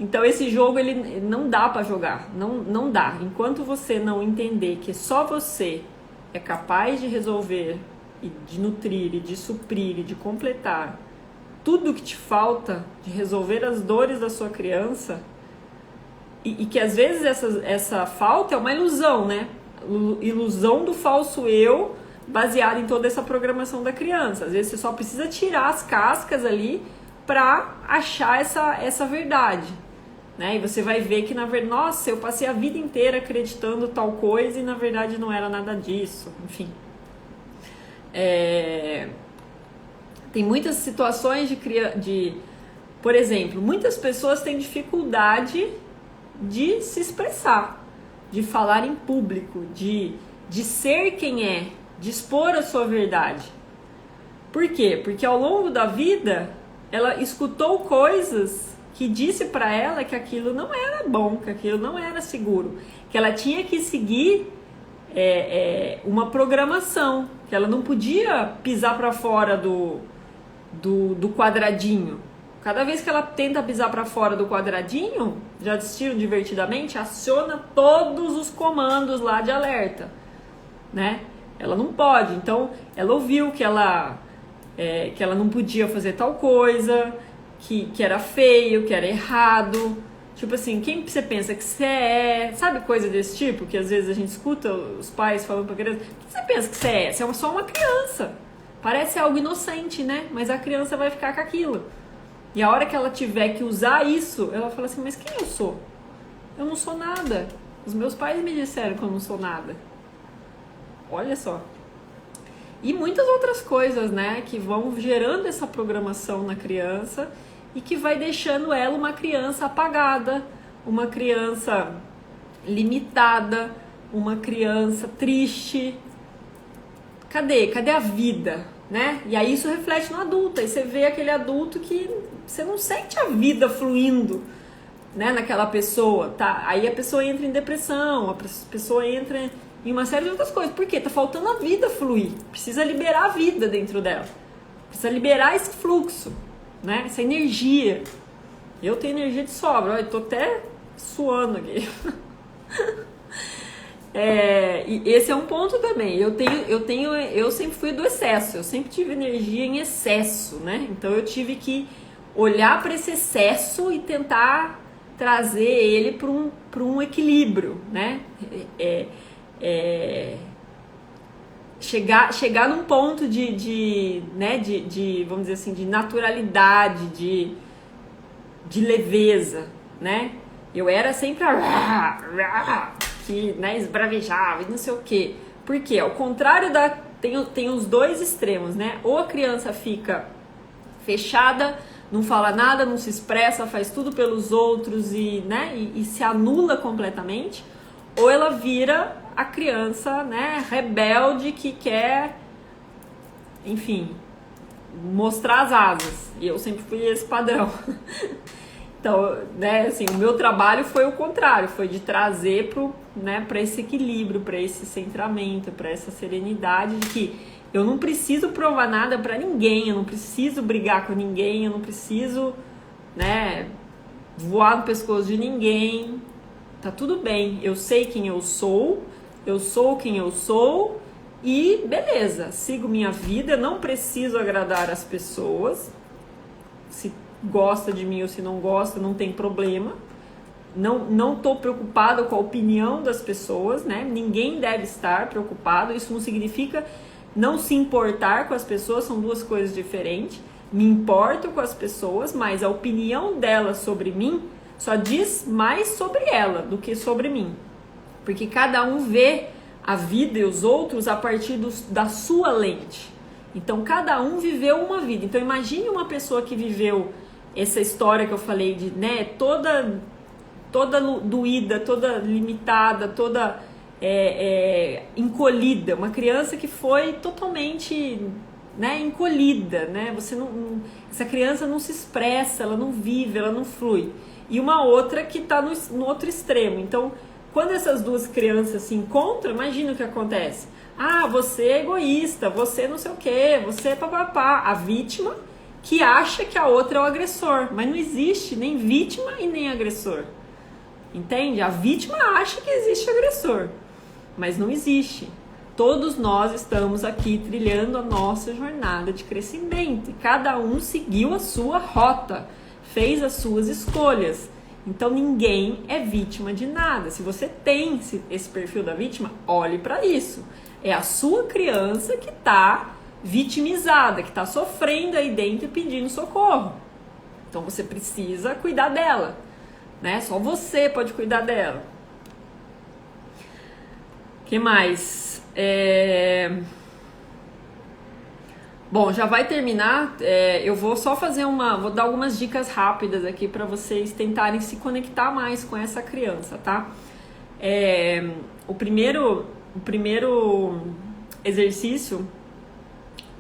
Então esse jogo ele não dá pra jogar, não dá. Enquanto você não entender que só você é capaz de resolver e de nutrir e de suprir e de completar tudo que te falta, de resolver as dores da sua criança, e que às vezes essa falta é uma ilusão, né? Ilusão do falso eu, baseada em toda essa programação da criança. Às vezes você só precisa tirar as cascas ali para achar essa verdade, né? E você vai ver que na verdade, nossa, eu passei a vida inteira acreditando tal coisa e na verdade não era nada disso. Enfim, tem muitas situações por exemplo, muitas pessoas têm dificuldade de se expressar, de falar em público, de ser quem é, de expor a sua verdade. Por quê? Porque ao longo da vida ela escutou coisas que disse para ela que aquilo não era bom, que aquilo não era seguro, que ela tinha que seguir uma programação, que ela não podia pisar para fora do quadradinho. Cada vez que ela tenta pisar para fora do quadradinho, já assistiram Divertidamente, aciona todos os comandos lá de alerta, né? Ela não pode, então ela ouviu que ela não podia fazer tal coisa, que era feio, que era errado. Tipo assim, quem você pensa que você é? Sabe coisa desse tipo? Que às vezes a gente escuta os pais falando pra criança: quem você pensa que você é? Você é só uma criança. Parece algo inocente, né? Mas a criança vai ficar com aquilo. E a hora que ela tiver que usar isso, ela fala assim: mas quem eu sou? Eu não sou nada. Os meus pais me disseram que eu não sou nada. Olha só. E muitas outras coisas, né? Que vão gerando essa programação na criança e que vai deixando ela uma criança apagada, uma criança limitada, uma criança triste. Cadê a vida, né? E aí isso reflete no adulto. Aí você vê aquele adulto que você não sente a vida fluindo, né, naquela pessoa, tá? Aí a pessoa entra em depressão, a pessoa entra em uma série de outras coisas. Por quê? Tá faltando a vida fluir. Precisa liberar a vida dentro dela. Precisa liberar esse fluxo, né? Essa energia. Eu tenho energia de sobra. Olha, eu tô até suando aqui. E esse é um ponto também. Eu sempre fui do excesso. Eu sempre tive energia em excesso, né? Então eu tive que olhar para esse excesso e tentar trazer ele para um equilíbrio, né? Chegar num ponto de vamos dizer assim, de naturalidade, de leveza, né? Eu era sempre que, né, esbravejava e não sei o quê. Por quê? Ao contrário tem os dois extremos, né? Ou a criança fica fechada, não fala nada, não se expressa, faz tudo pelos outros e se anula completamente, ou ela vira a criança, né, rebelde que quer, enfim, mostrar as asas. E eu sempre fui esse padrão. Então, né, assim, o meu trabalho foi o contrário, foi de trazer para esse equilíbrio, para esse centramento, para essa serenidade de que eu não preciso provar nada para ninguém, eu não preciso brigar com ninguém, eu não preciso, né, voar no pescoço de ninguém. Tá tudo bem, eu sei quem eu sou quem eu sou e beleza, sigo minha vida, não preciso agradar as pessoas. Se gosta de mim ou se não gosta, não tem problema. Não tô preocupado com a opinião das pessoas, né? Ninguém deve estar preocupado. Isso não significa não se importar com as pessoas, são duas coisas diferentes. Me importo com as pessoas, mas a opinião delas sobre mim só diz mais sobre ela do que sobre mim. Porque cada um vê a vida e os outros a partir da sua lente. Então, cada um viveu uma vida. Então, imagine uma pessoa que viveu essa história que eu falei de, né, toda doída, toda limitada, toda encolhida. Uma criança que foi totalmente, né, encolhida, né? Essa criança não se expressa, ela não vive, ela não flui. E uma outra que está no outro extremo. Então, quando essas duas crianças se encontram, imagina o que acontece. Ah, você é egoísta, você não sei o quê, você é papapá. A vítima que acha que a outra é o agressor, mas não existe nem vítima e nem agressor. Entende? A vítima acha que existe agressor, mas não existe. Todos nós estamos aqui trilhando a nossa jornada de crescimento e cada um seguiu a sua rota, fez as suas escolhas. Então ninguém é vítima de nada. Se você tem esse perfil da vítima, olhe para isso. É a sua criança que está vitimizada, que está sofrendo aí dentro e pedindo socorro. Então você precisa cuidar dela, né? Só você pode cuidar dela. O que mais? Bom, já vai terminar. Eu vou só fazer vou dar algumas dicas rápidas aqui para vocês tentarem se conectar mais com essa criança, tá? O primeiro exercício.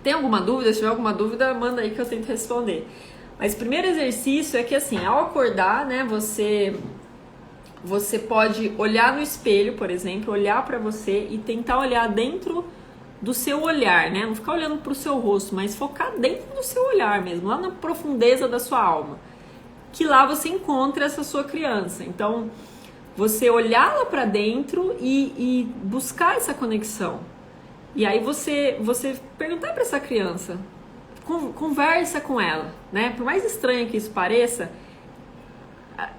Tem alguma dúvida? Se tiver alguma dúvida, manda aí que eu tento responder. Mas o primeiro exercício é que, assim, ao acordar, né, você pode olhar no espelho, por exemplo, olhar para você e tentar olhar dentro do seu olhar, né? Não ficar olhando para o seu rosto, mas focar dentro do seu olhar mesmo, lá na profundeza da sua alma. Que lá você encontra essa sua criança. Então, você olhar lá para dentro e buscar essa conexão. E aí você perguntar para essa criança, conversa com ela, né? Por mais estranho que isso pareça,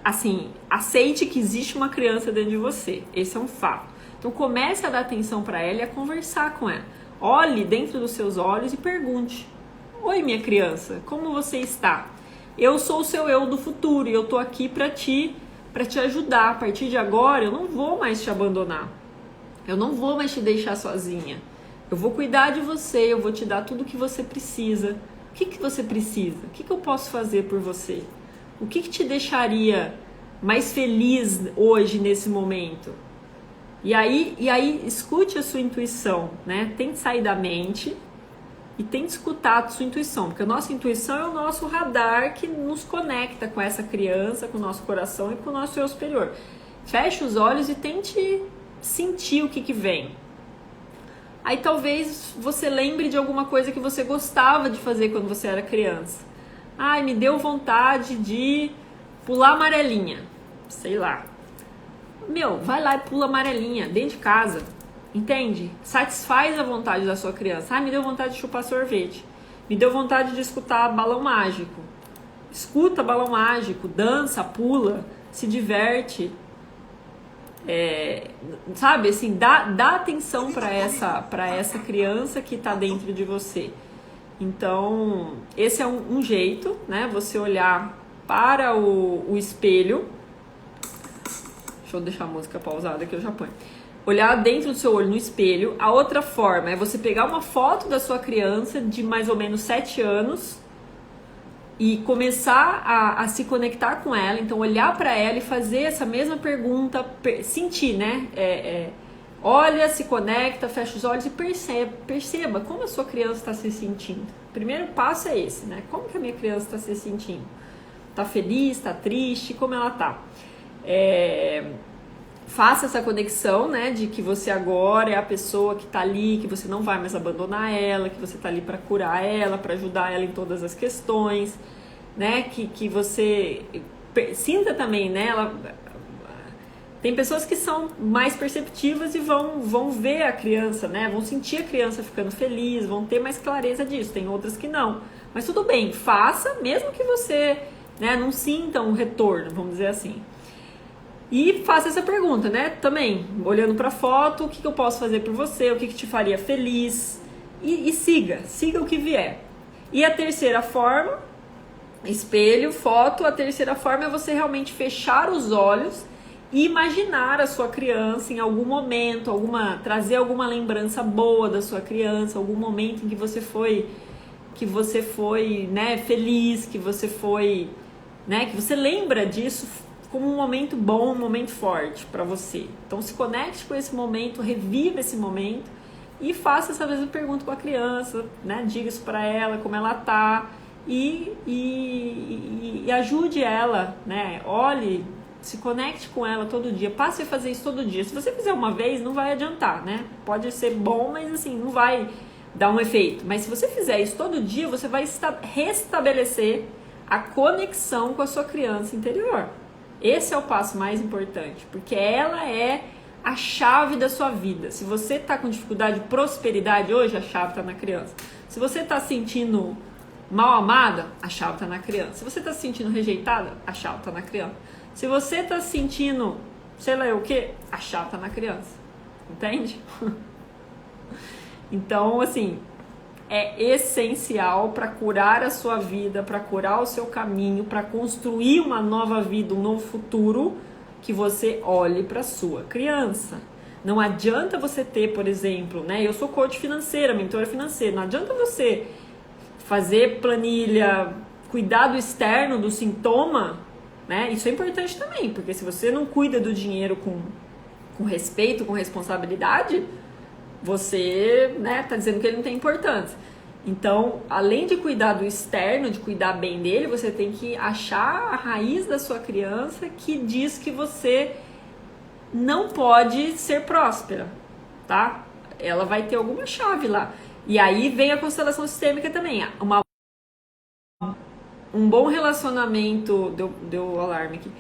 assim, aceite que existe uma criança dentro de você. Esse é um fato. Então comece a dar atenção para ela e a conversar com ela. Olhe dentro dos seus olhos e pergunte: oi, minha criança, como você está? Eu sou o seu eu do futuro e eu tô aqui para te ajudar. A partir de agora eu não vou mais te abandonar. Eu não vou mais te deixar sozinha. Eu vou cuidar de você, eu vou te dar tudo o que você precisa. O que você precisa? O que eu posso fazer por você? O que te deixaria mais feliz hoje, nesse momento? E aí escute a sua intuição, né? Tente sair da mente e tente escutar a sua intuição, porque a nossa intuição é o nosso radar que nos conecta com essa criança, com o nosso coração e com o nosso eu superior. Feche os olhos e tente sentir o que vem. Aí talvez você lembre de alguma coisa que você gostava de fazer quando você era criança. Ai, me deu vontade de pular amarelinha. Sei lá. Vai lá e pula amarelinha dentro de casa. Entende? Satisfaz a vontade da sua criança. Ai, me deu vontade de chupar sorvete. Me deu vontade de escutar balão mágico. Escuta balão mágico, dança, pula, se diverte. Sabe, assim, dá atenção para essa criança que está dentro de você. Então, esse é um jeito, né? Você olhar para o espelho. Deixa eu deixar a música pausada que eu já ponho. Olhar dentro do seu olho no espelho. A outra forma é você pegar uma foto da sua criança de mais ou menos 7 anos e começar a se conectar com ela. Então, olhar para ela e fazer essa mesma pergunta, sentir, né? Olha, se conecta, fecha os olhos e perceba como a sua criança está se sentindo. O primeiro passo é esse, né? Como que a minha criança está se sentindo? Está feliz, está triste, como ela está? Faça essa conexão, né? De que você agora é a pessoa que está ali, que você não vai mais abandonar ela, que você está ali para curar ela, para ajudar ela em todas as questões, né? Que você sinta também, né? Tem pessoas que são mais perceptivas e vão ver a criança, né? Vão sentir a criança ficando feliz, vão ter mais clareza disso. Tem outras que não. Mas tudo bem, faça, mesmo que você, né, não sinta um retorno, vamos dizer assim. E faça essa pergunta, né? Também, olhando para a foto, o que eu posso fazer por você? O que te faria feliz? E siga o que vier. E a terceira forma, espelho, foto. A terceira forma é você realmente fechar os olhos e imaginar a sua criança em algum momento, trazer alguma lembrança boa da sua criança, algum momento em que você foi, né, feliz, que você foi, né, que você lembra disso como um momento bom, um momento forte para você. Então se conecte com esse momento, reviva esse momento e faça essa mesma pergunta com a criança, né? Diga isso para ela, como ela tá e ajude ela, né? Olhe, se conecte com ela todo dia, passe a fazer isso todo dia. Se você fizer uma vez, não vai adiantar, né? Pode ser bom, mas assim, não vai dá um efeito. Mas se você fizer isso todo dia, você vai restabelecer a conexão com a sua criança interior. Esse é o passo mais importante, porque ela é a chave da sua vida. Se você está com dificuldade de prosperidade hoje, a chave está na criança. Se você está sentindo mal amada, a chave está na criança. Se você está se sentindo rejeitada, a chave está na criança. Se você está se sentindo, sei lá o que, a chave está na criança. Entende? Então, assim, é essencial para curar a sua vida, para curar o seu caminho, para construir uma nova vida, um novo futuro, que você olhe para sua criança. Não adianta você ter, por exemplo, né? Eu sou coach financeira, mentora financeira. Não adianta você fazer planilha, cuidar do externo, do sintoma, né? Isso é importante também, porque se você não cuida do dinheiro com respeito, com responsabilidade, você, né, tá dizendo que ele não tem importância. Então, além de cuidar do externo, de cuidar bem dele, você tem que achar a raiz da sua criança que diz que você não pode ser próspera, tá? Ela vai ter alguma chave lá. E aí vem a constelação sistêmica também. Um bom relacionamento, deu alarme aqui.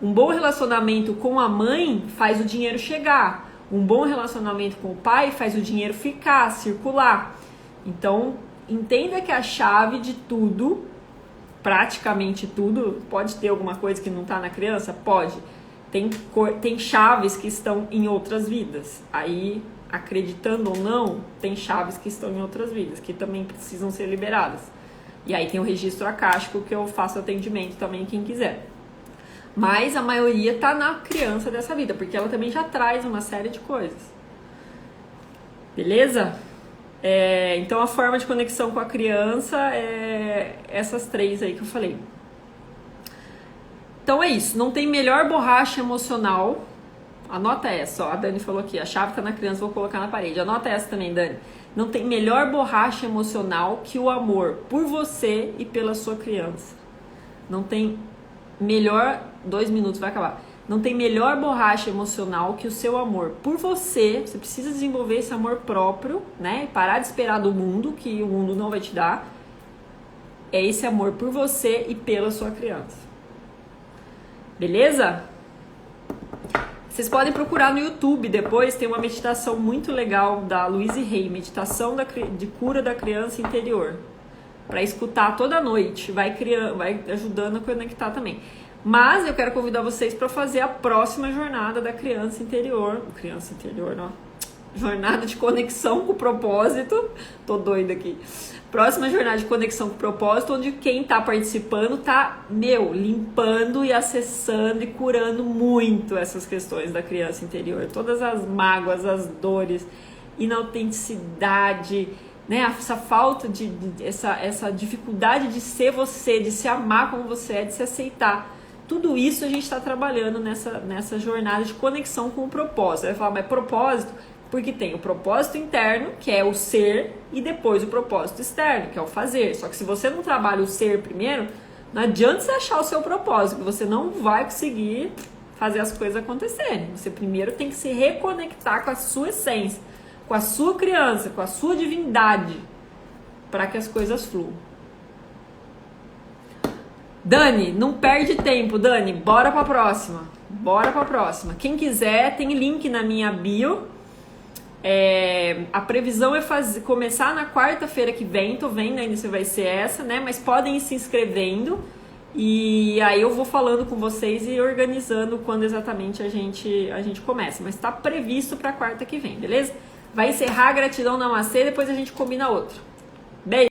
Um bom relacionamento com a mãe faz o dinheiro chegar. Um bom relacionamento com o pai faz o dinheiro ficar, circular. Então, entenda que a chave de tudo, praticamente tudo, pode ter alguma coisa que não está na criança? Pode. Tem chaves que estão em outras vidas. Aí, acreditando ou não, tem chaves que estão em outras vidas, que também precisam ser liberadas. E aí tem o registro acástico, que eu faço atendimento também, quem quiser. Mas a maioria tá na criança dessa vida, porque ela também já traz uma série de coisas. Beleza? Então a forma de conexão com a criança é essas três aí que eu falei. Então é isso, não tem melhor borracha emocional. Anota essa, ó, a Dani falou aqui, a chave tá na criança, vou colocar na parede. Anota essa também, Dani. Não tem melhor borracha emocional que o amor por você e pela sua criança. Não tem melhor... 2 minutos, vai acabar. Não tem melhor borracha emocional que o seu amor por você. Você precisa desenvolver esse amor próprio, né? Parar de esperar do mundo, que o mundo não vai te dar. É esse amor por você e pela sua criança. Beleza? Vocês podem procurar no YouTube depois, tem uma meditação muito legal da Louise Hay, meditação de cura da criança interior. Para escutar toda noite, vai ajudando a conectar também. Mas eu quero convidar vocês para fazer a próxima jornada da criança interior. Criança interior, ó. Jornada de conexão com o propósito. Tô doida aqui. Próxima jornada de conexão com o propósito, onde quem tá participando tá, limpando e acessando e curando muito essas questões da criança interior. Todas as mágoas, as dores, inautenticidade, né? Essa falta essa dificuldade de ser você, de se amar como você é, de se aceitar. Tudo isso a gente está trabalhando nessa jornada de conexão com o propósito. Você vai falar, mas propósito? Porque tem o propósito interno, que é o ser, e depois o propósito externo, que é o fazer. Só que se você não trabalha o ser primeiro, não adianta você achar o seu propósito, que você não vai conseguir fazer as coisas acontecerem. Você primeiro tem que se reconectar com a sua essência, com a sua criança, com a sua divindade, para que as coisas fluam. Dani, não perde tempo, Dani. Bora pra próxima. Bora pra próxima. Quem quiser, tem link na minha bio. A previsão é começar na quarta-feira que vem. Tô vendo ainda se vai ser essa, né? Mas podem ir se inscrevendo. E aí eu vou falando com vocês e organizando quando exatamente a gente começa. Mas tá previsto pra quarta que vem, beleza? Vai encerrar, gratidão, namastê. Depois a gente combina outra. Beijo!